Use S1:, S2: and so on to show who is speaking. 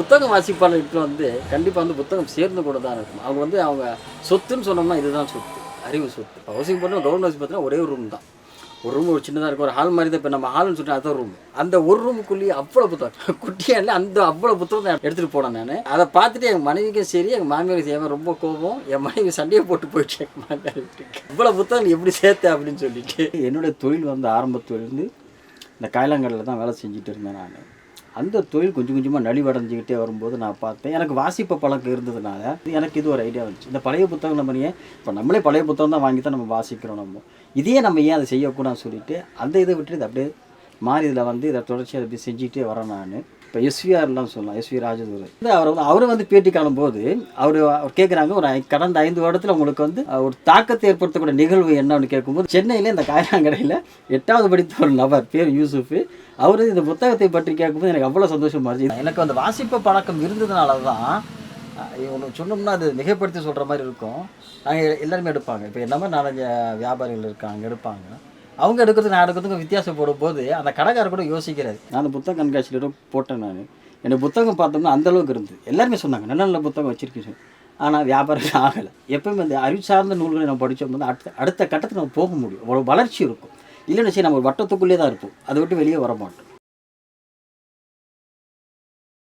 S1: புத்தகம் வாசிப்பாளர்களுக்கு வந்து கண்டிப்பாக வந்து புத்தகம் சேர்ந்து கூட தான் இருக்கும். அவங்க வந்து அவங்க சொத்துன்னு சொன்னோம்னா இதுதான் சொத்து, அறிவு சொத்து. இப்போ ஹவுசிங் போட்டு கவர்மெண்ட் ஹவுஸ் பார்த்தீங்கன்னா ஒரே ஒரு ரூம் தான். ஒரு ரூம் ஒரு சின்னதாக இருக்கும், ஒரு ஹால் மாதிரி தான். இப்போ நம்ம ஹால்னு சொல்லிட்டு அதுதான் ரூம். அந்த ஒரு ரூமுக்குள்ளேயே அவ்வளோ புத்தகம் குட்டியாக இல்லை, அந்த அவ்வளோ புத்தகம் தான் எடுத்துகிட்டு போனேன் நான். அதை பார்த்துட்டு எங்கள் மனைவிக்கும் சரி எங்கள் மாமியாருக்கு செய்யாமல் ரொம்ப கோபம். என் மனைவி சண்டையை போட்டு போயிட்டு எங்கள் மாமியார் வீட்டுக்கு இவ்வளோ புத்தகம் எப்படி சேர்த்த அப்படின்னு சொல்லிட்டு. என்னுடைய தொழில் வந்து ஆரம்பத்துலேருந்து இந்த காயலாங்கடையில் தான் வேலை செஞ்சுட்டு இருந்தேன் நான். அந்த தொழில் கொஞ்சம் கொஞ்சமாக நலிவடைஞ்சிக்கிட்டே வரும்போது நான் பார்த்தேன், எனக்கு வாசிப்பு பழக்கம் இருந்ததுனால எனக்கு இது ஒரு ஐடியா வந்துச்சு. இந்த பழைய புத்தகம் நம்ம ஏன் இப்போ நம்மளே பழைய புத்தகம் தான் வாங்கி தான் நம்ம வாசிக்கிறோம். இதையே நம்ம ஏன் அதை செய்யக்கூடாதுன்னு சொல்லிட்டு அந்த இதை விட்டு இதை அப்படியே மாறி இதில் வந்து இதை தொடர்ச்சியாக அப்படி செஞ்சுக்கிட்டே வரேன் நான். இப்போ எஸ்விஆர்லாம் சொல்லலாம், எஸ்வி ராஜதுரை அவரை வந்து பேட்டி காணும்போது அவர் கேட்குறாங்க, ஒரு கடந்த 5 வருடத்தில் உங்களுக்கு வந்து ஒரு தாக்கத்தை ஏற்படுத்தக்கூடிய நிகழ்வு என்னன்னு கேட்கும்போது, சென்னையில் இந்த காயலாங்கடையில் 8வது படித்த ஒரு நபர் பேர் யூசுஃப், அவர் இந்த புத்தகத்தை பற்றி கேட்கும்போது எனக்கு அவ்வளோ சந்தோஷமாக இருந்துச்சு. எனக்கு அந்த வாசிப்பு பழக்கம் இருந்ததுனால தான் இவங்க சொன்னோம்னா அது மிகப்படுத்தி சொல்கிற மாதிரி இருக்கும். நாங்கள் எல்லாருமே எடுப்பாங்க. இப்போ என்ன மாதிரி 4-5 வியாபாரிகள் இருக்காங்க, எடுப்பாங்க. அவங்க எடுக்கிறது நான் எடுக்கிறதுக்கு வித்தியாசம் போடும்போது அந்த கடைக்காரர் கூட யோசிக்கிறாரு. நான் அந்த புத்தக கண்காட்சியில் போட்டேன் நான். எனக்கு புத்தகம் பார்த்தோம்னா அந்தளவுக்கு இருந்தது. எல்லாருமே சொன்னாங்க நல்ல நல்ல புத்தகம் வச்சுருக்கேன். ஆனால் வியாபாரம் ஆகலை. எப்பவுமே அந்த அறிவு சார்ந்த நூல்களை நம்ம படித்தோம்னா அடுத்த கட்டத்துக்கு நம்ம போக முடியும், அவ்வளோ வளர்ச்சி இருக்கும். இல்லைன்னு சரி நம்ம ஒரு வட்டத்துக்குள்ளே தான் இருப்போம், அதை விட்டு வெளியே வர மாட்டோம்.